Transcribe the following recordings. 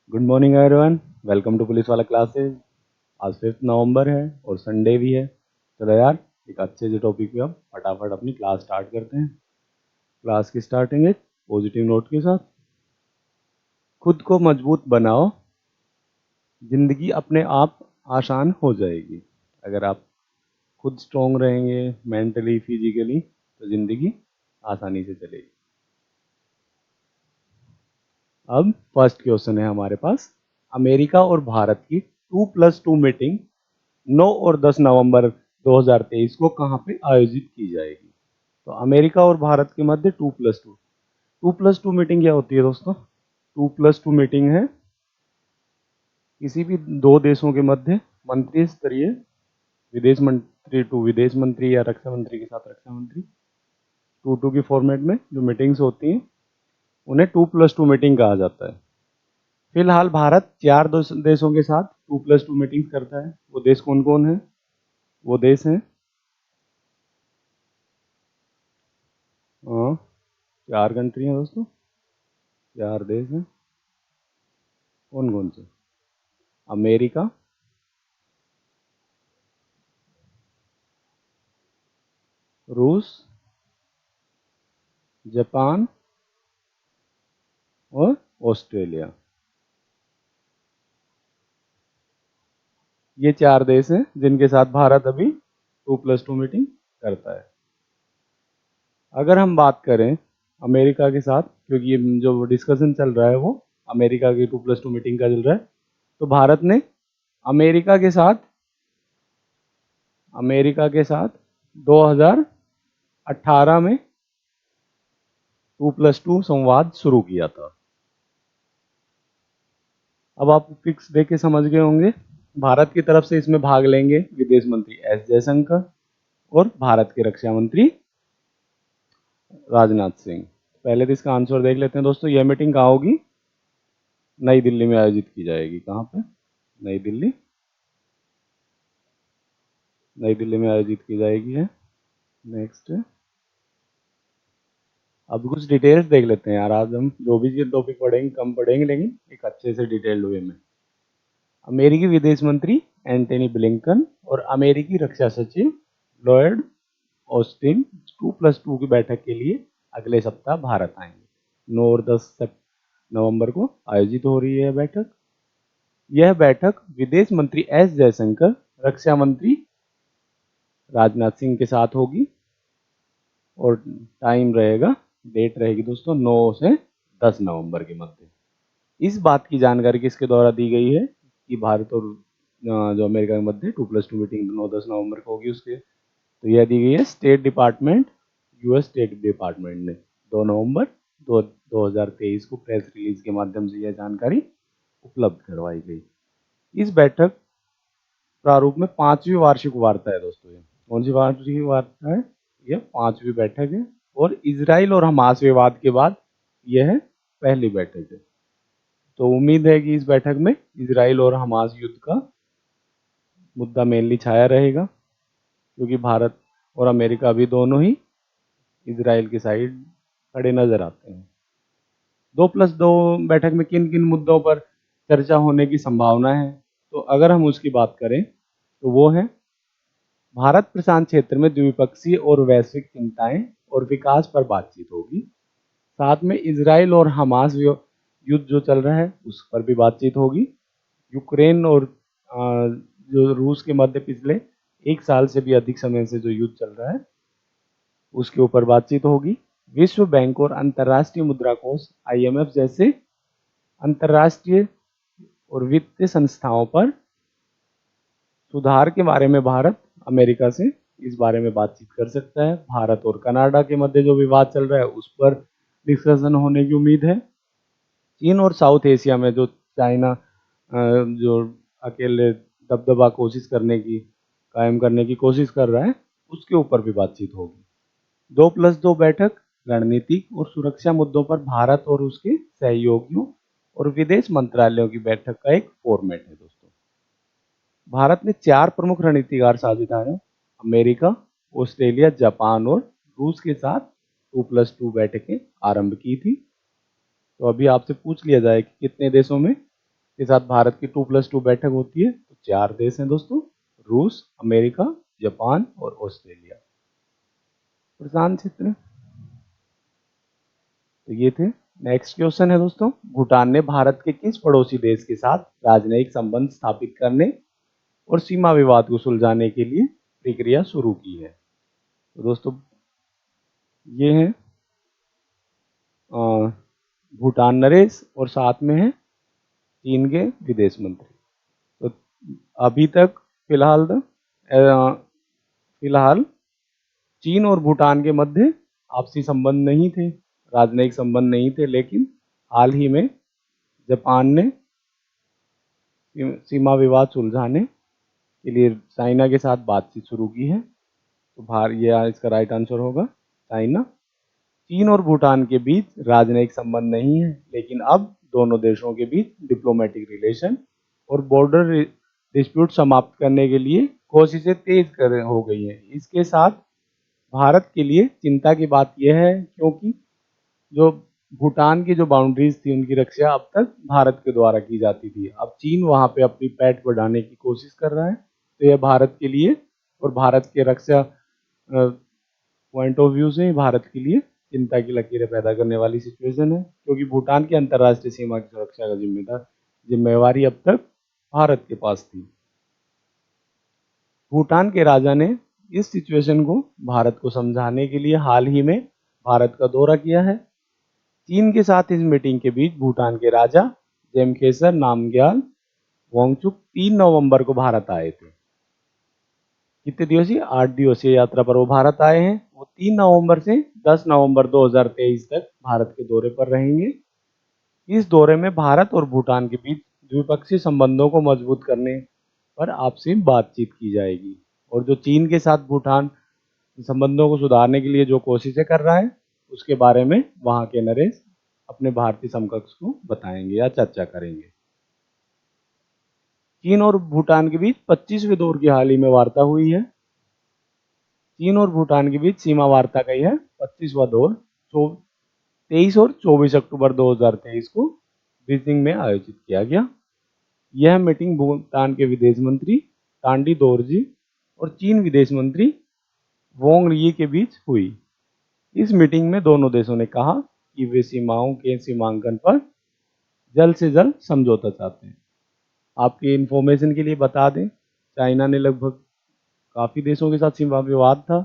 Good morning everyone. Welcome to police वाला classes. आज 5 नवंबर है और संडे भी है। चलो यार, एक अच्छे से टॉपिक पे अब फटाफट अपनी क्लास स्टार्ट करते हैं। क्लास की स्टार्टिंग एक पॉजिटिव नोट के साथ। खुद को मजबूत बनाओ, जिंदगी अपने आप आसान हो जाएगी। अगर आप खुद स्ट्रोंग रहेंगे मेंटली फिजिकली तो जिंदगी आसानी से चलेगी। अब फर्स्ट क्वेश्चन है हमारे पास। अमेरिका और भारत की 2+2 मीटिंग 9 और 10 नवंबर 2023 को कहाँ पे आयोजित की जाएगी? तो अमेरिका और भारत के मध्य 2+2 मीटिंग क्या होती है दोस्तों? 2+2 मीटिंग है किसी भी दो देशों के मध्य मंत्री स्तरीय विदेश मंत्री टू विदेश मंत्री या रक्षा मंत्री के साथ रक्षा मंत्री 2-2 की फॉर्मेट में जो मीटिंग्स होती हैं उन्हें 2+2 मीटिंग कहा जाता है। फिलहाल भारत चार देशों के साथ 2+2 मीटिंग्स करता है। वो देश कौन कौन है? वो देश हैं, हाँ, 4 कंट्री हैं दोस्तों, 4 देश हैं। कौन कौन से? अमेरिका, रूस, जापान और ऑस्ट्रेलिया। ये 4 देश हैं जिनके साथ भारत अभी 2+2 मीटिंग करता है। अगर हम बात करें अमेरिका के साथ, क्योंकि ये जो डिस्कशन चल रहा है वो अमेरिका की 2+2 मीटिंग का चल रहा है, तो भारत ने अमेरिका के साथ अमेरिका के साथ 2018 में 2+2 संवाद शुरू किया था। अब आप पिक्स देख के समझ गए होंगे। भारत की तरफ से इसमें भाग लेंगे विदेश मंत्री एस जयशंकर और भारत के रक्षा मंत्री राजनाथ सिंह। पहले तो इसका आंसर देख लेते हैं दोस्तों। यह मीटिंग कहाँ होगी? नई दिल्ली में आयोजित की जाएगी। कहाँ पे? नई दिल्ली। नई दिल्ली में आयोजित की जाएगी है। नेक्स्ट, अब कुछ डिटेल्स देख लेते हैं यार। आज हम जो भी ये टॉपिक पढ़ेंगे कम पढ़ेंगे लेकिन एक अच्छे से डिटेल्ड वे में। अमेरिकी विदेश मंत्री एंटनी ब्लिंकन और अमेरिकी रक्षा सचिव लॉयड ऑस्टिन 2+2 की बैठक के लिए अगले सप्ताह भारत आएंगे। 9 और 10 नवंबर को आयोजित हो रही है बैठक। यह बैठक विदेश मंत्री एस जयशंकर, रक्षा मंत्री राजनाथ सिंह के साथ होगी और टाइम रहेगा, डेट रहेगी दोस्तों 9 से 10 नवंबर के मध्य। इस बात की जानकारी किसके द्वारा दी गई है कि भारत और जो अमेरिका के मध्य 2+2 मीटिंग 9-10 नवंबर को होगी उसके? तो यह दी गई है state department, US state department ने 2 नवंबर 2023 को प्रेस रिलीज के माध्यम से यह जानकारी उपलब्ध करवाई गई। इस बैठक प्रारूप में 5वीं वार्षिक वार्ता है दोस्तों। ये कौन सी वार्षिक वार्ता है? यह 5वीं बैठक है और इजराइल और हमास विवाद के बाद यह पहली बैठक है। तो उम्मीद है कि इस बैठक में इजराइल और हमास युद्ध का मुद्दा मेनली छाया रहेगा, क्योंकि भारत और अमेरिका भी दोनों ही इजराइल की साइड खड़े नजर आते हैं। 2+2 बैठक में किन किन मुद्दों पर चर्चा होने की संभावना है? तो अगर हम उसकी बात करें तो वो है भारत प्रशांत क्षेत्र में द्विपक्षीय और वैश्विक चिंताएं और विकास पर बातचीत होगी। साथ में इजराइल और हमास युद्ध जो चल रहा है उस पर भी बातचीत होगी। यूक्रेन और जो रूस के मध्य पिछले 1 साल से भी अधिक समय से जो युद्ध चल रहा है उसके ऊपर बातचीत होगी। विश्व बैंक और अंतर्राष्ट्रीय मुद्रा कोष आईएमएफ जैसे अंतर्राष्ट्रीय और वित्तीय संस्थाओं पर सुधार के बारे में भारत अमेरिका से इस बारे में बातचीत कर सकता है। भारत और कनाडा के मध्य जो विवाद चल रहा है उस पर डिस्कशन होने की उम्मीद है। चीन और साउथ एशिया में जो चाइना जो अकेले दबदबा कोशिश करने की कायम करने की कोशिश कर रहा है उसके ऊपर भी बातचीत होगी। 2+2 बैठक रणनीतिक और सुरक्षा मुद्दों पर भारत और उसके सहयोगियों और विदेश मंत्रालयों की बैठक का एक फॉर्मेट है दोस्तों। भारत ने 4 प्रमुख रणनीतिकार साझेदारों अमेरिका, ऑस्ट्रेलिया, जापान और रूस के साथ 2+2 बैठकें आरंभ की थी। तो अभी आपसे पूछ लिया जाए कि कितने देशों में के साथ भारत की 2+2 बैठक होती है। तो 4 देश हैं दोस्तों, रूस, अमेरिका, जापान और ऑस्ट्रेलिया। प्रशांत क्षेत्र, तो ये थे। नेक्स्ट क्वेश्चन है दोस्तों, भूटान ने भारत के किस पड़ोसी देश के साथ राजनयिक संबंध स्थापित करने और सीमा विवाद को सुलझाने के लिए प्रक्रिया शुरू की है? तो दोस्तों ये है भूटान नरेश और साथ में है चीन के विदेश मंत्री। तो अभी तक फिलहाल चीन और भूटान के मध्य आपसी संबंध नहीं थे, राजनयिक संबंध नहीं थे, लेकिन हाल ही में जापान ने सीमा विवाद सुलझाने के लिए चाइना के साथ बातचीत शुरू की है। तो ये इसका राइट आंसर होगा चाइना। चीन और भूटान के बीच राजनयिक संबंध नहीं है, लेकिन अब दोनों देशों के बीच डिप्लोमेटिक रिलेशन और बॉर्डर डिस्प्यूट समाप्त करने के लिए कोशिशें तेज हो गई हैं। इसके साथ भारत के लिए चिंता की बात यह है, क्योंकि जो भूटान की जो बाउंड्रीज थी उनकी रक्षा अब तक भारत के द्वारा की जाती थी। अब चीन वहां पे अपनी पैठ बढ़ाने की कोशिश कर रहा है। तो यह भारत के लिए और भारत के रक्षा पॉइंट ऑफ व्यू से भारत के लिए चिंता की लकीरें पैदा करने वाली सिचुएशन है, क्योंकि भूटान की अंतर्राष्ट्रीय सीमा की सुरक्षा का जिम्मेवारी अब तक भारत के पास थी। भूटान के राजा ने इस सिचुएशन को भारत को समझाने के लिए हाल ही में भारत का दौरा किया है। चीन के साथ इस मीटिंग के बीच भूटान के राजा जेमखेसर नामग्याल वांगचुक 3 नवंबर को भारत आए थे। कितने दिवसीय? 8 दिवसीय यात्रा पर वो भारत आए हैं। वो 3 नवंबर से 10 नवंबर 2023 तक भारत के दौरे पर रहेंगे। इस दौरे में भारत और भूटान के बीच द्विपक्षीय संबंधों को मजबूत करने पर आपसी बातचीत की जाएगी, और जो चीन के साथ भूटान संबंधों को सुधारने के लिए जो कोशिशें कर रहा है उसके बारे में वहां के नरेश अपने भारतीय समकक्ष को बताएंगे या चर्चा करेंगे। चीन और भूटान के बीच 25वें दौर की हाल ही में वार्ता हुई है। चीन और भूटान के बीच सीमा वार्ता का यह 25वां दौर 23 और 24 अक्टूबर 2023 को बीजिंग में आयोजित किया गया। यह मीटिंग भूटान के विदेश मंत्री टांडी दोरजी और चीन विदेश मंत्री वोंग यी के बीच हुई। इस मीटिंग में दोनों देशों ने कहा कि वे सीमाओं के सीमांकन पर जल्द से जल्द समझौता चाहते हैं। आपके इंफॉर्मेशन के लिए बता दें, चाइना ने लगभग काफ़ी देशों के साथ सीमा विवाद था,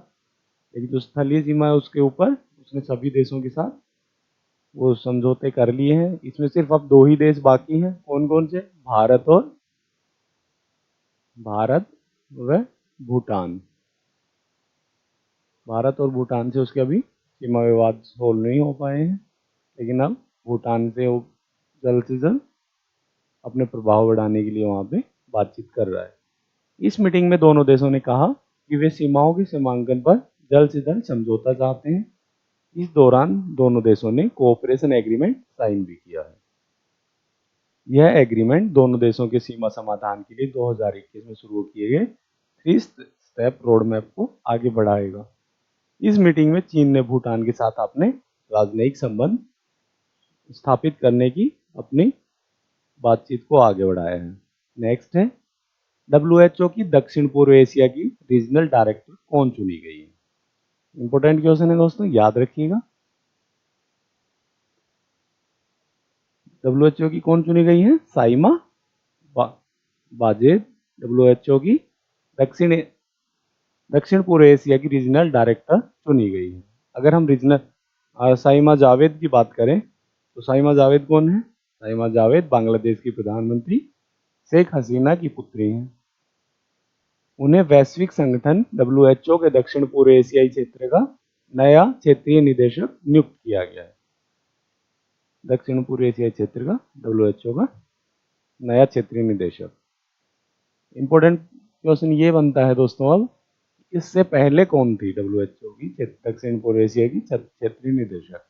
लेकिन जो स्थलीय सीमा है उसके ऊपर उसने सभी देशों के साथ वो समझौते कर लिए हैं। इसमें सिर्फ अब 2 ही देश बाकी हैं। कौन कौन से? भारत व भूटान। भारत और भूटान से उसके अभी सीमा विवाद सोल्व नहीं हो पाए हैं, लेकिन अब भूटान से वो जल्द से जल्द अपने प्रभाव बढ़ाने के लिए वहाँ पे बातचीत कर रहा है। इस मीटिंग में दोनों देशों ने कहा कि वे सीमाओं के सीमांकन पर जल्द से जल्द समझौता चाहते हैं। इस दौरान दोनों देशों ने कोऑपरेशन एग्रीमेंट साइन भी किया है। यह एग्रीमेंट दोनों देशों के सीमा समाधान के लिए 2021 में शुरू किए गए 3 स्टेप रोड मैप को आगे बढ़ाएगा। इस मीटिंग में चीन ने भूटान के साथ अपने राजनयिक संबंध स्थापित करने की अपनी बातचीत को आगे बढ़ाया है। नेक्स्ट है, WHO की दक्षिण पूर्व एशिया की रीजनल डायरेक्टर कौन चुनी गई है? इंपॉर्टेंट क्वेश्चन है दोस्तों, याद रखिएगा। WHO की कौन चुनी गई है? साइमा वाजेद WHO की दक्षिण पूर्व एशिया की रीजनल डायरेक्टर चुनी गई है। अगर हम साइमा जावेद की बात करें तो साइमा जावेद कौन है? साइमा जावेद बांग्लादेश की प्रधानमंत्री शेख हसीना की पुत्री हैं। उन्हें वैश्विक संगठन WHO के दक्षिण पूर्व एशियाई क्षेत्र का नया क्षेत्रीय निदेशक नियुक्त किया गया है। दक्षिण पूर्व एशियाई क्षेत्र का WHO का नया क्षेत्रीय निदेशक। इंपॉर्टेंट क्वेश्चन ये बनता है दोस्तों, अब इससे पहले कौन थी WHO की दक्षिण पूर्व एशिया की क्षेत्रीय निदेशक?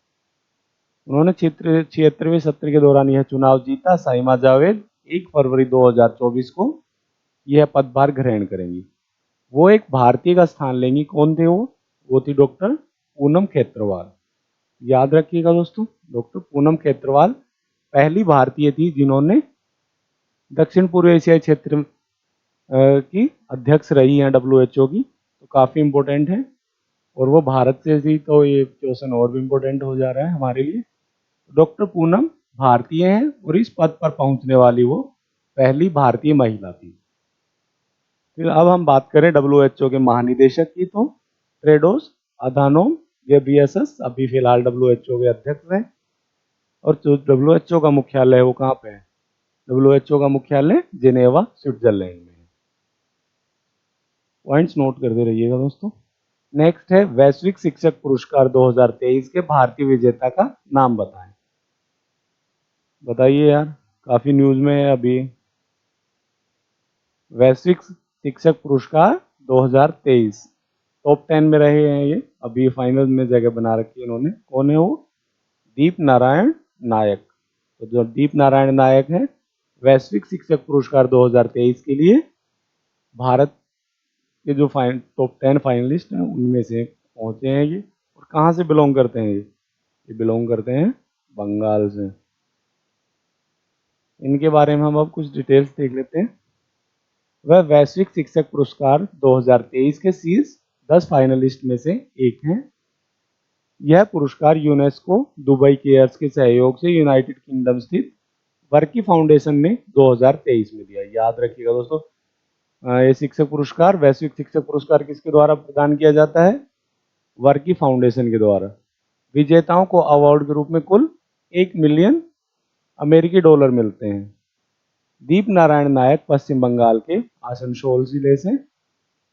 उन्होंने 76वें सत्र के दौरान यह चुनाव जीता। साइमा जावेद 1 फरवरी 2024 को यह पदभार ग्रहण करेंगी। वो एक भारतीय का स्थान लेंगी। कौन थे वो? वो थी डॉक्टर पूनम खेत्रवाल। याद रखिएगा दोस्तों, डॉक्टर पूनम खेत्रवाल पहली भारतीय थी जिन्होंने दक्षिण पूर्व एशियाई क्षेत्र की अध्यक्ष रही हैं WHO की, तो काफ़ी इम्पोर्टेंट है। और वो भारत से थी, तो ये क्वेश्चन और भी इम्पोर्टेंट हो जा रहा है हमारे लिए। डॉक्टर पूनम भारतीय हैं और इस पद पर पहुंचने वाली वो पहली भारतीय महिला थी। फिर अब हम बात करें WHO के महानिदेशक की, तो टेड्रोस अधानोम घेब्रेयेसस अभी फिलहाल WHO के अध्यक्ष हैं। और जो WHO का मुख्यालय है वो कहाँ पे है? WHO का मुख्यालय जिनेवा स्विट्जरलैंड में है। पॉइंट्स नोट करते रहिएगा दोस्तों। नेक्स्ट है वैश्विक शिक्षक पुरस्कार 2023 के भारतीय विजेता का नाम बताएं। बताइए यार, काफी न्यूज में है अभी। वैश्विक शिक्षक पुरस्कार 2023 टॉप 10 में रहे हैं ये, अभी फाइनल में जगह बना रखी है इन्होंने। कौन है वो? दीप नारायण नायक। तो जो दीप नारायण नायक है, वैश्विक शिक्षक पुरस्कार 2023 के लिए भारत के जो टॉप 10 फाइनलिस्ट हैं उनमें से पहुंचे हैं ये। और कहाँ से बिलोंग करते हैं ये बिलोंग करते हैं बंगाल से। इनके बारे में हम अब कुछ डिटेल्स देख लेते हैं। वह वैश्विक शिक्षक पुरस्कार 2023 के शीर्ष 10 फाइनलिस्ट में से एक हैं। यह पुरस्कार यूनेस्को दुबई केयर्स के सहयोग से यूनाइटेड किंगडम स्थित वर्की फाउंडेशन ने 2023 में दिया। याद रखिएगा दोस्तों, ये शिक्षक पुरस्कार, वैश्विक शिक्षक पुरस्कार किसके द्वारा प्रदान किया जाता है? वर्की फाउंडेशन के द्वारा। विजेताओं को अवार्ड के रूप में कुल 1 मिलियन अमेरिकी डॉलर मिलते हैं। दीप नारायण नायक पश्चिम बंगाल के आसनसोल जिले से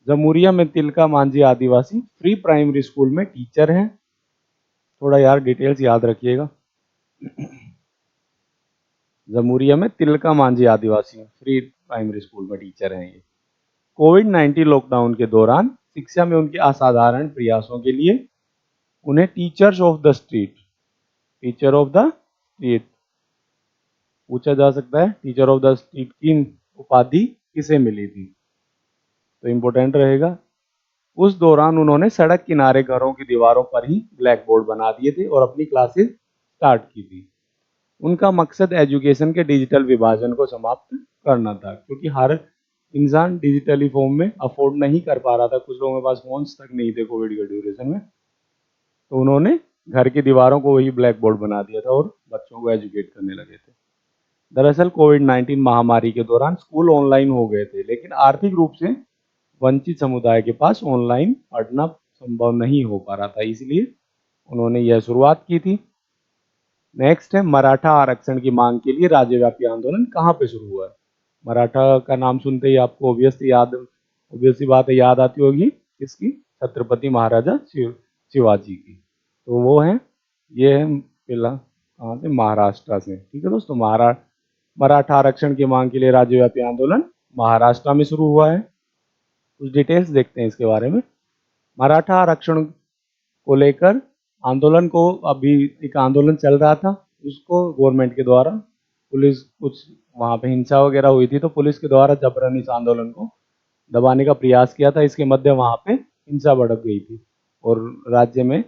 जमुरिया में तिलका मांझी आदिवासी फ्री प्राइमरी स्कूल में टीचर हैं। थोड़ा यार डिटेल्स याद रखिएगा। जमुरिया में तिलका मांझी आदिवासी फ्री प्राइमरी स्कूल में टीचर हैं ये। कोविड-19 लॉकडाउन के दौरान शिक्षा में उनके असाधारण प्रयासों के लिए उन्हें टीचर ऑफ द स्ट्रीट पूछा जा सकता है। टीचर ऑफ द स्ट्रीट की उपाधि किसे मिली थी? तो इम्पोर्टेंट रहेगा। उस दौरान उन्होंने सड़क किनारे घरों की दीवारों पर ही ब्लैक बोर्ड बना दिए थे और अपनी क्लासेस स्टार्ट की थी। उनका मकसद एजुकेशन के डिजिटल विभाजन को समाप्त करना था, क्योंकि हर इंसान डिजिटली फॉर्म में अफोर्ड नहीं कर पा रहा था। कुछ लोगों के पास फोन्स तक नहीं थे कोविड के ड्यूरेशन में, तो उन्होंने घर की दीवारों को वही ब्लैक बोर्ड बना दिया था और बच्चों को एजुकेट करने लगे थे। दरअसल कोविड-19 महामारी के दौरान स्कूल ऑनलाइन हो गए थे, लेकिन आर्थिक रूप से वंचित समुदाय के पास ऑनलाइन पढ़ना संभव नहीं हो पा रहा था, इसलिए उन्होंने यह शुरुआत की थी। नेक्स्ट है मराठा आरक्षण की मांग के लिए राज्यव्यापी आंदोलन कहाँ पे शुरू हुआ है? मराठा का नाम सुनते ही आपको ऑब्वियसली बात है, याद आती होगी किसकी? छत्रपति महाराजा शिवाजी की। तो वो है, ये है कहाँ से? महाराष्ट्र से। ठीक है दोस्तों, मराठा आरक्षण की मांग के लिए राज्यव्यापी आंदोलन महाराष्ट्र में शुरू हुआ है। कुछ डिटेल्स देखते हैं इसके बारे में। मराठा आरक्षण को लेकर आंदोलन को, अभी एक आंदोलन चल रहा था, उसको गवर्नमेंट के द्वारा पुलिस कुछ वहाँ पे हिंसा वगैरह हुई थी, तो पुलिस के द्वारा जबरन इस आंदोलन को दबाने का प्रयास किया था। इसके मध्य वहाँ पे हिंसा भड़क गई थी और राज्य में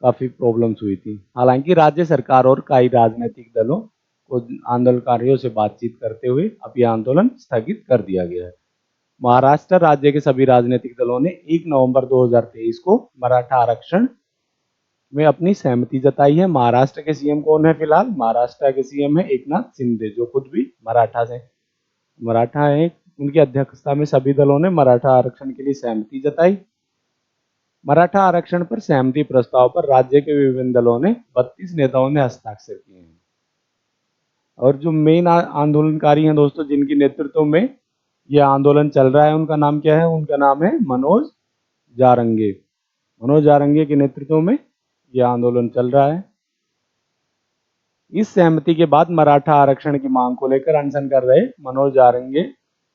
काफ़ी प्रॉब्लम्स हुई थी। हालांकि राज्य सरकार और कई राजनीतिक दलों को आंदोलनकारियों से बातचीत करते हुए अब यह आंदोलन स्थगित कर दिया गया है। महाराष्ट्र राज्य के सभी राजनीतिक दलों ने 1 नवंबर 2023 को मराठा आरक्षण में अपनी सहमति जताई है। महाराष्ट्र के सीएम कौन है फिलहाल? महाराष्ट्र के सीएम है एकनाथ शिंदे, जो खुद भी मराठा है। उनकी अध्यक्षता में सभी दलों ने मराठा आरक्षण के लिए सहमति जताई। मराठा आरक्षण पर सहमति प्रस्ताव पर राज्य के विभिन्न दलों ने 32 नेताओं ने हस्ताक्षर किए हैं। और जो मेन आंदोलनकारी हैं दोस्तों, जिनके नेतृत्व में यह आंदोलन चल रहा है, उनका नाम क्या है? उनका नाम है मनोज जारंगे। मनोज जारंगे के नेतृत्व में यह आंदोलन चल रहा है। इस सहमति के बाद मराठा आरक्षण की मांग को लेकर अनशन कर रहे मनोज जारंगे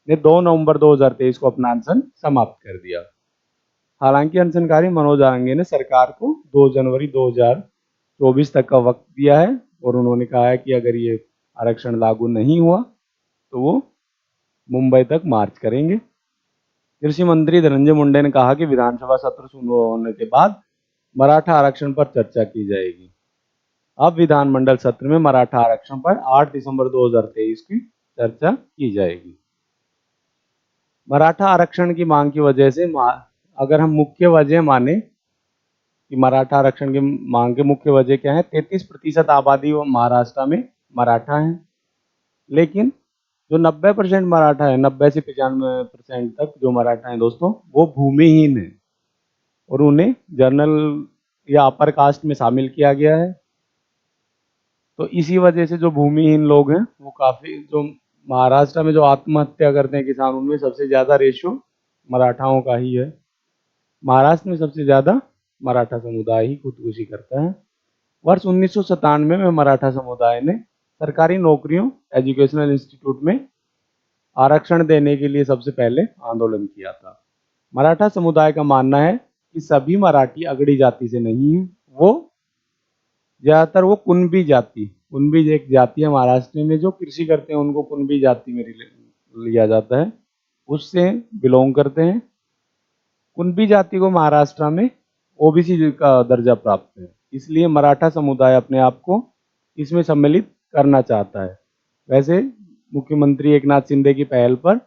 ने 2 नवंबर 2023 को अपना अनशन समाप्त कर दिया। हालांकि अनशनकारी मनोज जारंगे ने सरकार को 2 जनवरी 2024 तक का वक्त दिया है और उन्होंने कहा है कि अगर ये आरक्षण लागू नहीं हुआ तो वो मुंबई तक मार्च करेंगे। कृषि मंत्री धनंजय मुंडे ने कहा कि विधानसभा सत्र शुरू होने के बाद मराठा आरक्षण पर चर्चा की जाएगी। अब विधानमंडल सत्र में मराठा आरक्षण पर 8 दिसंबर 2023 की चर्चा की जाएगी। मराठा आरक्षण की मांग की वजह से अगर हम मुख्य वजह माने कि मराठा आरक्षण की मांग के मुख्य वजह क्या है, 33% आबादी वो महाराष्ट्र में मराठा है, लेकिन जो 90% मराठा है, 90 से 95% तक जो मराठा है दोस्तों, वो भूमिहीन है और उन्हें जनरल या अपर कास्ट में शामिल किया गया है। तो इसी वजह से जो भूमिहीन लोग हैं वो काफ़ी, जो महाराष्ट्र में जो आत्महत्या करते हैं किसान, उनमें सबसे ज़्यादा रेशियो मराठाओं का ही है। महाराष्ट्र में सबसे ज़्यादा मराठा समुदाय ही खुदकुशी करता है। वर्ष 1997 में मराठा समुदाय ने सरकारी नौकरियों, एजुकेशनल इंस्टीट्यूट में आरक्षण देने के लिए सबसे पहले आंदोलन किया था। मराठा समुदाय का मानना है कि सभी मराठी अगड़ी जाति से नहीं है, वो ज़्यादातर वो कुणबी एक जाति है महाराष्ट्र में, जो कृषि करते हैं उनको कुणबी जाति में लिया जाता है, उससे बिलोंग करते हैं। कुणबी जाति को महाराष्ट्र में ओबीसी का दर्जा प्राप्त है, इसलिए मराठा समुदाय अपने आप को इसमें सम्मिलित करना चाहता है। वैसे मुख्यमंत्री एकनाथ शिंदे की पहल पर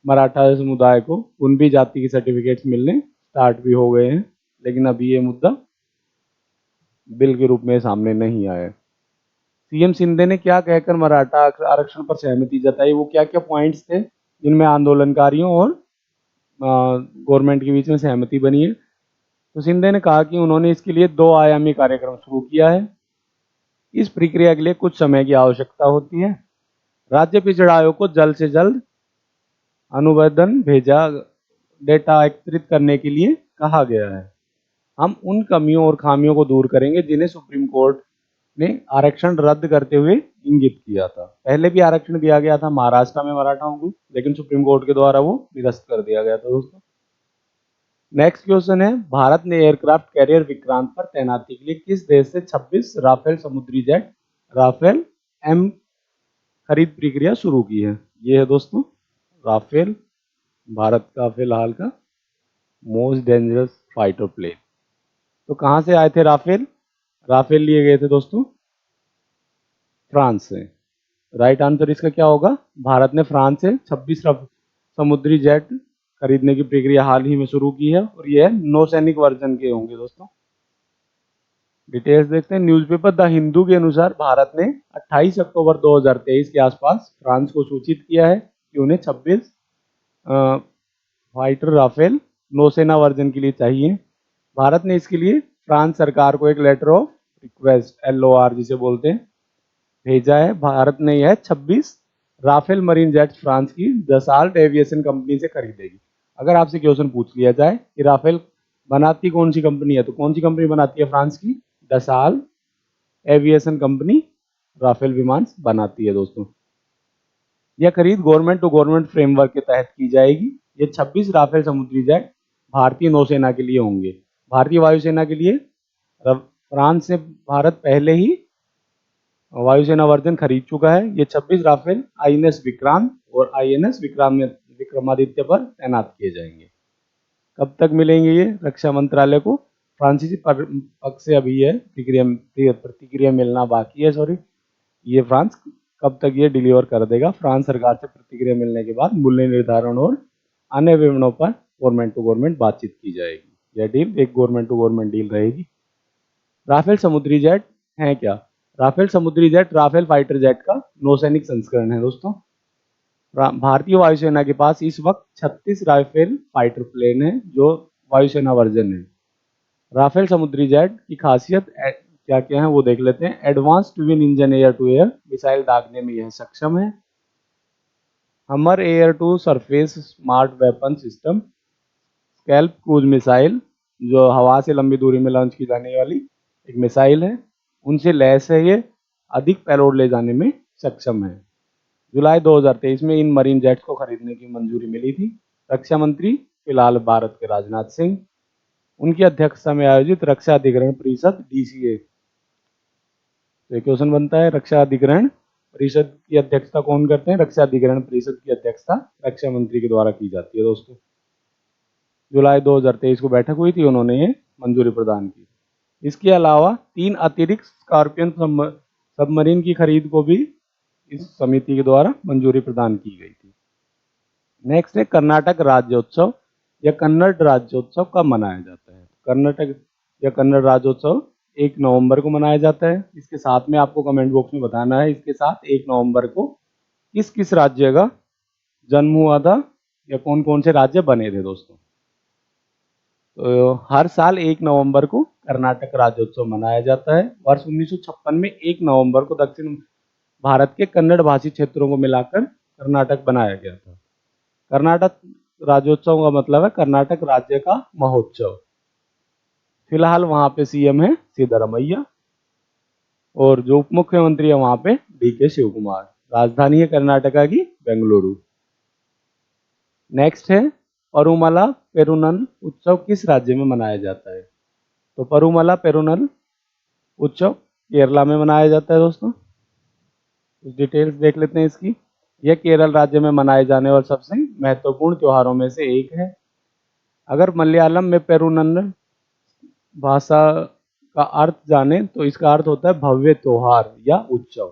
मराठा समुदाय को कुणबी जाति के सर्टिफिकेट्स मिलने स्टार्ट भी हो गए हैं, लेकिन अभी ये मुद्दा बिल के रूप में सामने नहीं आया। सीएम शिंदे ने क्या कहकर मराठा आरक्षण पर सहमति जताई, वो क्या क्या पॉइंट्स थे जिनमें आंदोलनकारियों और गवर्नमेंट के बीच में सहमति बनी है। तो शिंदे ने कहा कि उन्होंने इसके लिए 2 आयामी कार्यक्रम शुरू किया है। इस प्रक्रिया के लिए कुछ समय की आवश्यकता होती है। राज्य पिछड़ा आयोग को जल्द से जल्द अनुवेदन भेजा डेटा एकत्रित करने के लिए कहा गया है। हम उन कमियों और खामियों को दूर करेंगे जिन्हें सुप्रीम कोर्ट ने आरक्षण रद्द करते हुए इंगित किया था। पहले भी आरक्षण दिया गया था महाराष्ट्र में मराठाओं को, लेकिन सुप्रीम कोर्ट के द्वारा वो निरस्त कर दिया गया था दोस्तों। नेक्स्ट क्वेश्चन है, भारत ने एयरक्राफ्ट कैरियर विक्रांत पर तैनाती के लिए किस देश से 26 राफेल समुद्री जेट राफेल एम खरीद प्रक्रिया शुरू की है? ये है दोस्तों राफेल, भारत का फिलहाल का मोस्ट डेंजरस फाइटर प्लेन। तो कहाँ से आए थे राफेल? राफेल लिए गए थे दोस्तों फ्रांस से। राइट आंसर इसका क्या होगा? भारत ने फ्रांस से 26 समुद्री जेट खरीदने की प्रक्रिया हाल ही में शुरू की है और ये नौसैनिक वर्जन के होंगे दोस्तों। डिटेल्स देखते हैं। न्यूज़पेपर द हिंदू के अनुसार भारत ने 28 अक्टूबर 2023 के आसपास फ्रांस को सूचित किया है कि उन्हें 26 फाइटर राफेल नौसेना वर्जन के लिए चाहिए। भारत ने इसके लिए फ्रांस सरकार को एक लेटर ऑफ रिक्वेस्ट LOR जिसे बोलते हैं भेजा है। भारत ने यह 26 राफेल मरीन जेट्स फ्रांस की दसाल्ट एविएशन कंपनी से खरीदेगी। अगर आपसे क्वेश्चन पूछ लिया जाए कि राफेल बनाती कौन सी कंपनी है, तो कौन सी कंपनी बनाती है? फ्रांस की दसाल्ट एविएशन कंपनी राफेल विमान बनाती है दोस्तों। यह खरीद गवर्नमेंट टू गवर्नमेंट फ्रेमवर्क के तहत की जाएगी। ये 26 राफेल समुद्री जेट भारतीय नौसेना के लिए होंगे। भारतीय वायुसेना के लिए फ्रांस से भारत पहले ही वायुसेना वर्जन खरीद चुका है। ये 26 राफेल INS विक्रांत और INS विक्रमादित्य पर तैनात किए जाएंगे। कब तक मिलेंगे ये रक्षा मंत्रालय को? फ्रांसीसी पक्ष से अभी यह प्रतिक्रिया मिलना बाकी है। ये फ्रांस कब तक ये डिलीवर कर देगा? फ्रांस सरकार से प्रतिक्रिया मिलने के बाद मूल्य निर्धारण और अन्य विवरणों पर गवर्नमेंट टू गवर्नमेंट बातचीत की जाएगी। यह डील एक गवर्नमेंट टू गवर्नमेंट डील रहेगी। राफेल समुद्री जेट है क्या? राफेल समुद्री जेट राफेल फाइटर जेट का नौसैनिक संस्करण है दोस्तों। भारतीय वायुसेना के पास इस वक्त 36 राफेल फाइटर प्लेन है जो वायुसेना वर्जन है। राफेल समुद्री जेट की खासियत क्या क्या है वो देख लेते हैं। Advance twin engine air to air missile दागने में यह सक्षम है। Hammer air to surface smart weapon system, SCALP cruise missile जो हवा से लंबी दूरी में लॉन्च की जाने वाली एक मिसाइल है, उनसे लैस है। ये अधिक पेलोड ले जाने में सक्षम है। जुलाई 2023 में इन मरीन जेट्स को खरीदने की मंजूरी मिली थी। रक्षा मंत्री फिलहाल भारत के राजनाथ सिंह, उनकी अध्यक्षता में आयोजित रक्षा अधिग्रहण परिषद DCA। तो क्वेश्चन बनता है रक्षा अधिग्रहण परिषद की अध्यक्षता कौन करते हैं? रक्षा अधिग्रहण परिषद की अध्यक्षता रक्षा मंत्री के द्वारा की जाती है दोस्तों। जुलाई 2023 को बैठक हुई थी, उन्होंने ये मंजूरी प्रदान की। इसके अलावा 3 अतिरिक्त स्कॉर्पियन सबमरीन की खरीद को भी इस समिति के द्वारा मंजूरी प्रदान की गई थी। नेक्स्ट है कर्नाटक राज्योत्सव या कन्नड़ राज्योत्सव कब मनाया जाता है। कर्नाटक या कन्नड़ राज्योत्सव 1 नवंबर को मनाया जाता है। इसके साथ में आपको कमेंट बॉक्स में बताना है इसके साथ 1 नवंबर को किस किस राज्य का जन्म हुआ था या कौन कौन से राज्य बने थे दोस्तों। तो हर साल 1 नवंबर को कर्नाटक राज्योत्सव मनाया जाता है। वर्ष 1956 में 1 नवंबर को दक्षिण भारत के कन्नड़ भाषी क्षेत्रों को मिलाकर कर्नाटक बनाया गया था। कर्नाटक राज्योत्सव का मतलब है कर्नाटक राज्य का महोत्सव। फिलहाल वहां पे सीएम है सिद्धरामैया और जो उप मुख्यमंत्री है वहां पे डीके शिव कुमार। राजधानी है कर्नाटका की बेंगलुरु। नेक्स्ट है परुमला पेरुनल उत्सव किस राज्य में मनाया जाता है। तो परुमला पेरुनल उत्सव केरला में मनाया जाता है दोस्तों। कुछ डिटेल्स देख लेते हैं इसकी। यह केरल राज्य में मनाए जाने वाले सबसे महत्वपूर्ण त्योहारों में से एक है। अगर मलयालम में पेरुनल भाषा का अर्थ जाने तो इसका अर्थ होता है भव्य त्योहार या उत्सव।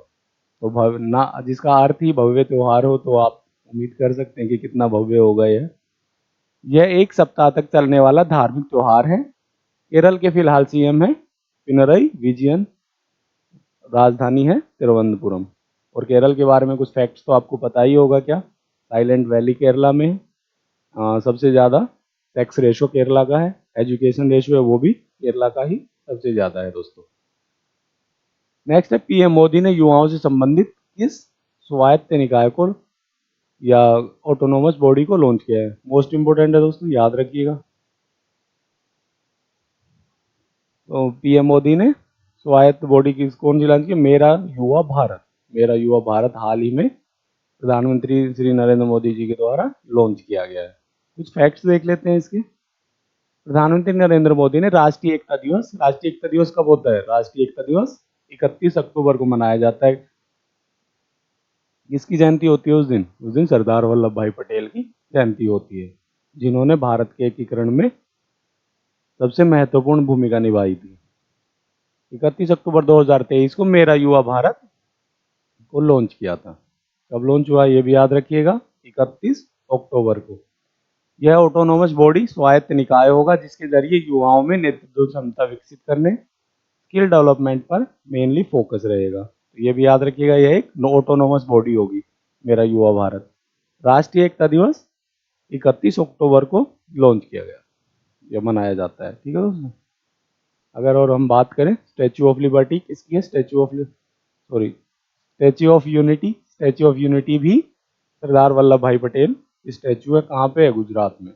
तो जिसका अर्थ ही भव्य त्योहार हो तो आप उम्मीद कर सकते हैं कि कितना भव्य होगा यह 1 सप्ताह तक चलने वाला धार्मिक त्योहार है। केरल के फिलहाल सीएम है पिनरई विजयन। राजधानी है तिरुवनंतपुरम। और केरल के बारे में कुछ फैक्ट्स तो आपको पता ही होगा क्या। साइलेंट वैली केरला में सबसे ज़्यादा टैक्स रेशो केरला का है। एजुकेशन रेशो है वो भी केरला का ही सबसे ज़्यादा है दोस्तों। नेक्स्ट है पीएम मोदी ने युवाओं से संबंधित किस स्वायत्त निकाय को या ऑटोनोमस बॉडी को लॉन्च किया है। मोस्ट इंपोर्टेंट है दोस्तों, याद रखिएगा। तो पीएम मोदी ने स्वायत्त बॉडी की कौन सी लॉन्च की, मेरा युवा भारत। मेरा युवा भारत हाल ही में प्रधानमंत्री श्री नरेंद्र मोदी जी के द्वारा लॉन्च किया गया है। कुछ फैक्ट्स देख लेते हैं इसके। प्रधानमंत्री नरेंद्र मोदी ने राष्ट्रीय एकता दिवस कब होता है। राष्ट्रीय एकता दिवस 31 अक्टूबर को मनाया जाता है। किसकी जयंती होती है उस दिन सरदार वल्लभ भाई पटेल की जयंती होती है, जिन्होंने भारत के एकीकरण में सबसे महत्वपूर्ण भूमिका निभाई थी। 31 अक्टूबर 2023 को मेरा युवा भारत को लॉन्च किया था। कब लॉन्च हुआ ये भी याद रखिएगा, 31 अक्टूबर को। यह ऑटोनोमस बॉडी स्वायत्त निकाय होगा जिसके जरिए युवाओं में नेतृत्व क्षमता विकसित करने, स्किल डेवलपमेंट पर मेनली फोकस रहेगा। तो ये भी याद रखिएगा, यह एक ऑटोनोमस बॉडी होगी मेरा युवा भारत। राष्ट्रीय एकता दिवस 31 अक्टूबर को लॉन्च किया गया, यह मनाया जाता है। ठीक है दोस्तों। अगर और हम बात करें स्टैचू ऑफ लिबर्टी किसकी है, statue of unity. Statue of unity भी सरदार वल्लभ भाई पटेल स्टैचू है, कहाँ पे है, गुजरात में।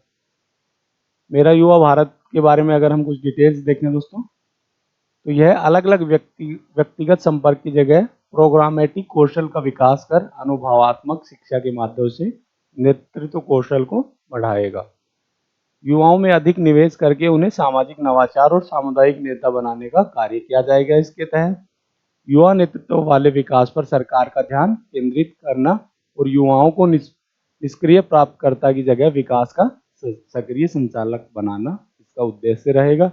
मेरा युवा भारत के बारे में अगर हम कुछ डिटेल्स देखें दोस्तों, तो यह अलग अलग व्यक्तिगत संपर्क की जगह प्रोग्रामेटिक कौशल का विकास कर अनुभवात्मक शिक्षा के माध्यम से नेतृत्व कौशल को बढ़ाएगा। युवाओं में अधिक निवेश करके उन्हें सामाजिक नवाचार और सामुदायिक नेता बनाने का कार्य किया जाएगा। इसके तहत युवा नेतृत्व वाले विकास पर सरकार का ध्यान केंद्रित करना और युवाओं को निष्क्रिय प्राप्तकर्ता की जगह विकास का सक्रिय संचालक बनाना इसका उद्देश्य रहेगा।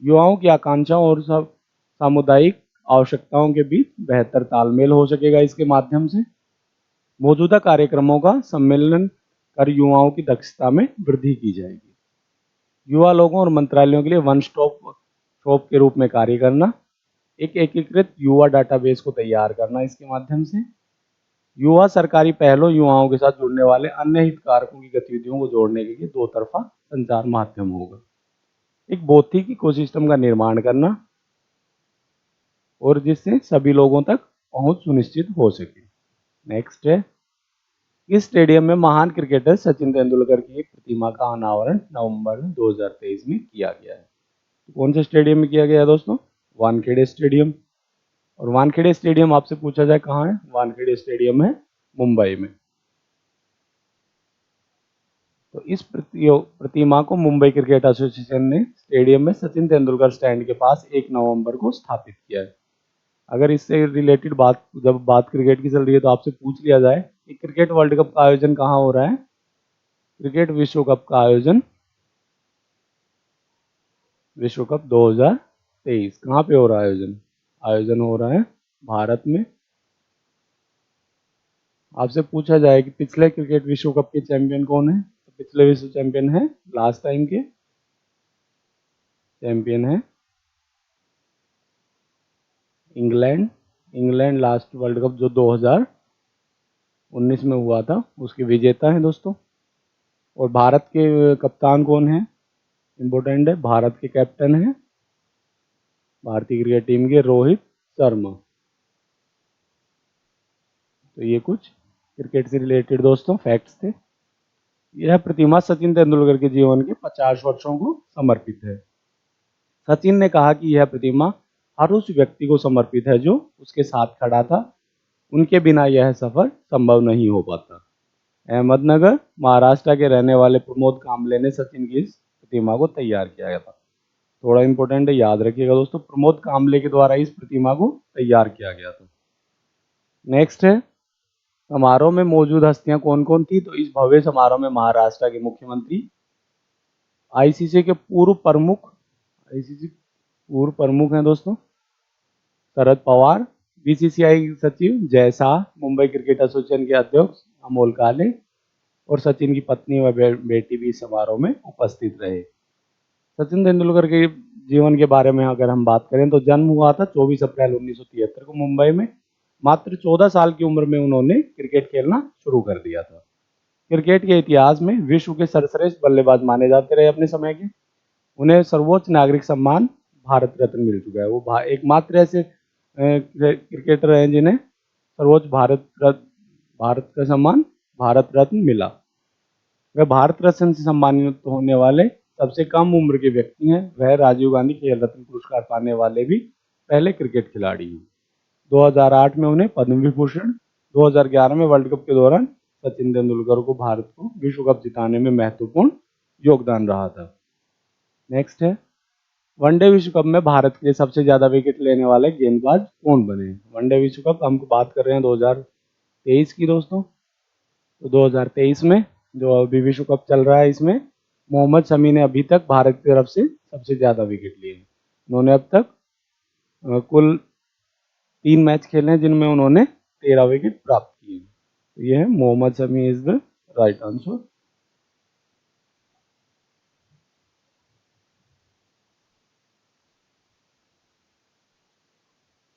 युवाओं की आकांक्षाओं और सामुदायिक आवश्यकताओं के बीच बेहतर तालमेल हो सकेगा इसके माध्यम से। मौजूदा कार्यक्रमों का सम्मेलन कर युवाओं की दक्षता में वृद्धि की जाएगी। युवा लोगों और मंत्रालयों के लिए वन स्टॉप शॉप के रूप में कार्य करना, एक एकीकृत युवा डाटाबेस को तैयार करना इसके माध्यम से। युवा सरकारी पहलों युवाओं के साथ जुड़ने वाले अन्य हितधारकों की गतिविधियों को जोड़ने के लिए दो तरफा संचार माध्यम होगा। एक भौतिक इकोसिस्टम का निर्माण करना और जिससे सभी लोगों तक पहुंच सुनिश्चित हो सके। नेक्स्ट है इस स्टेडियम में महान क्रिकेटर सचिन तेंदुलकर की प्रतिमा का अनावरण नवंबर 2023 में किया गया है। कौन से स्टेडियम में किया गया है दोस्तों, वानखेड़े स्टेडियम। और वानखेड़े स्टेडियम आपसे पूछा जाए कहाँ है, वानखेड़े स्टेडियम है मुंबई में। तो इस प्रतिमा को मुंबई क्रिकेट एसोसिएशन ने स्टेडियम में सचिन तेंदुलकर स्टैंड के पास 1 नवंबर को स्थापित किया है। अगर इससे रिलेटेड जब बात क्रिकेट की चल रही है तो आपसे पूछ लिया जाए कि क्रिकेट वर्ल्ड कप का आयोजन कहाँ हो रहा है। क्रिकेट विश्व कप का आयोजन विश्व कप 2023 कहाँ पे हो रहा है आयोजन हो रहा है भारत में आपसे पूछा जाए कि पिछले क्रिकेट विश्व कप के चैंपियन कौन है, तो पिछले विश्व चैंपियन है लास्ट टाइम के चैंपियन है England. England last world cup जो 2019 में हुआ था उसके विजेता है दोस्तों। और भारत के कप्तान कौन है, इम्पोर्टेंट है, भारत के कैप्टन है भारतीय क्रिकेट टीम के रोहित शर्मा। तो ये कुछ क्रिकेट से रिलेटेड दोस्तों फैक्ट्स थे। यह प्रतिमा सचिन तेंदुलकर के जीवन के 50 वर्षों को समर्पित है। सचिन ने कहा कि यह प्रतिमा हर उस व्यक्ति को समर्पित है जो उसके साथ खड़ा था, उनके बिना यह सफर संभव नहीं हो पाता। अहमदनगर महाराष्ट्र के रहने वाले प्रमोद कांबले ने सचिन की इस प्रतिमा को तैयार किया था। थोड़ा इंपॉर्टेंट है, याद रखिएगा दोस्तों, प्रमोद कांबले के द्वारा इस प्रतिमा को तैयार किया गया था। नेक्स्ट है, समारोह में मौजूद हस्तियां कौन कौन थी, तो इस भव्य समारोह में महाराष्ट्र के मुख्यमंत्री, आईसीसी के पूर्व प्रमुख, आईसीसी पूर्व प्रमुख हैं दोस्तों शरद पवार, बीसीसीआई सचिव जय शाह, मुंबई क्रिकेट एसोसिएशन के अध्यक्ष अमोल काले और सचिन की पत्नी व बेटी भी इस समारोह में उपस्थित रहे। सचिन तेंदुलकर के जीवन के बारे में अगर हम बात करें तो जन्म हुआ था 24 अप्रैल 1973 को मुंबई में। मात्र 14 साल की उम्र में उन्होंने क्रिकेट खेलना शुरू कर दिया था। क्रिकेट के इतिहास में विश्व के सर्वश्रेष्ठ बल्लेबाज माने जाते रहे अपने समय के। उन्हें सर्वोच्च नागरिक सम्मान भारत रत्न मिल चुका है। वो एकमात्र ऐसे क्रिकेटर हैं जिन्हें सर्वोच्च भारत का सम्मान भारत रत्न मिला। वह भारत रत्न से सम्मानित होने वाले सबसे कम उम्र के व्यक्ति हैं। वह राजीव गांधी खेल रत्न पुरस्कार पाने वाले भी पहले क्रिकेट खिलाड़ी हैं। 2008 में उन्हें पद्म विभूषण, 2011 में वर्ल्ड कप के दौरान सचिन तेंदुलकर को भारत को विश्व कप जिताने में महत्वपूर्ण योगदान रहा था। नेक्स्ट है, वनडे विश्व कप में भारत के लिए सबसे ज्यादा विकेट लेने वाले गेंदबाज कौन बने। वनडे विश्व कप हम बात कर रहे हैं 2023 की दोस्तों। तो 2023 में जो अभी विश्व कप चल रहा है इसमें मोहम्मद शमी ने अभी तक भारत की तरफ से सबसे ज्यादा विकेट लिए हैं। उन्होंने अब तक कुल 3 मैच खेले हैं जिनमें उन्होंने 13 विकेट प्राप्त किए हैं। तो ये है Mohammed Shami is the right answer.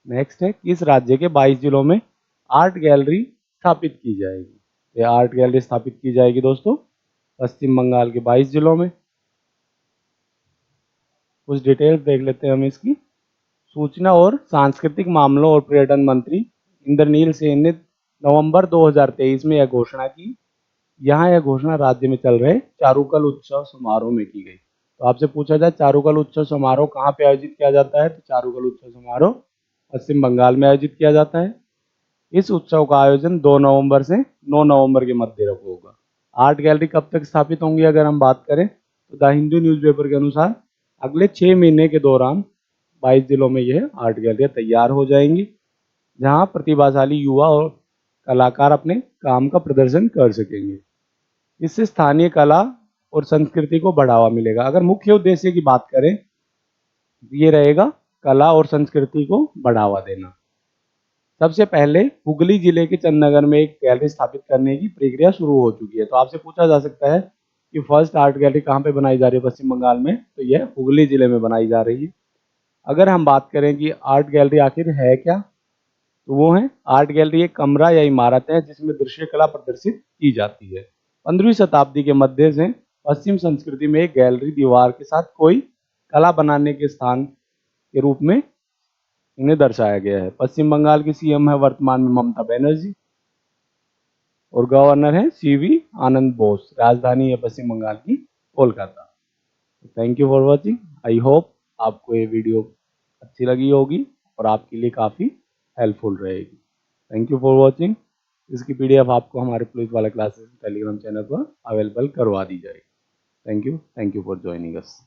Next है, किस राज्य के 22 जिलों में आर्ट गैलरी स्थापित की जाएगी। ये आर्ट गैलरी स्थापित की जाएगी दोस्तों पश्चिम बंगाल के 22 जिलों में। कुछ डिटेल्स देख लेते हैं हम इसकी। सूचना और सांस्कृतिक मामलों और पर्यटन मंत्री इंद्रनील सेन ने नवंबर 2023 में यह घोषणा की। यहाँ यह घोषणा राज्य में चल रहे चारुकल उत्सव समारोह में की गई। तो आपसे पूछा जाए चारुकल उत्सव समारोह कहाँ पे आयोजित किया जाता है, तो चारुकल उत्सव समारोह पश्चिम बंगाल में आयोजित किया जाता है। इस उत्सव का आयोजन 2 नवंबर से 9 नवंबर के मध्य होगा। आर्ट गैलरी कब तक स्थापित होंगी अगर हम बात करें तो द हिंदू न्यूज़पेपर के अनुसार अगले 6 महीने के दौरान 22 जिलों में यह आर्ट गैलरियाँ तैयार हो जाएंगी, जहां प्रतिभाशाली युवा और कलाकार अपने काम का प्रदर्शन कर सकेंगे। इससे स्थानीय कला और संस्कृति को बढ़ावा मिलेगा। अगर मुख्य उद्देश्य की बात करें ये रहेगा कला और संस्कृति को बढ़ावा देना। सबसे पहले हुगली जिले के चंदनगर में एक गैलरी स्थापित करने की प्रक्रिया शुरू हो चुकी है। तो आपसे पूछा जा सकता है कि फर्स्ट आर्ट गैलरी कहाँ पे बनाई जा रही है पश्चिम बंगाल में, तो यह हुगली जिले में बनाई जा रही है। अगर हम बात करें कि आर्ट गैलरी आखिर है क्या, तो वो है आर्ट गैलरी एक कमरा या इमारत है जिसमें दृश्य कला प्रदर्शित की जाती है। 15वीं शताब्दी के मध्य से पश्चिम संस्कृति में एक गैलरी दीवार के साथ कोई कला बनाने के स्थान के रूप में इन्हें दर्शाया गया है। पश्चिम बंगाल की सीएम है वर्तमान में ममता बनर्जी और गवर्नर है सीवी आनंद बोस। राजधानी है पश्चिम बंगाल की Kolkata. Thank you for watching. I hope आपको ये वीडियो अच्छी लगी होगी और आपके लिए काफ़ी हेल्पफुल रहेगी। Thank you for watching. इसकी पीडीएफ आपको हमारे पुलिस वाला क्लासेस टेलीग्राम चैनल पर अवेलेबल करवा दी जाएगी। Thank you for joining us.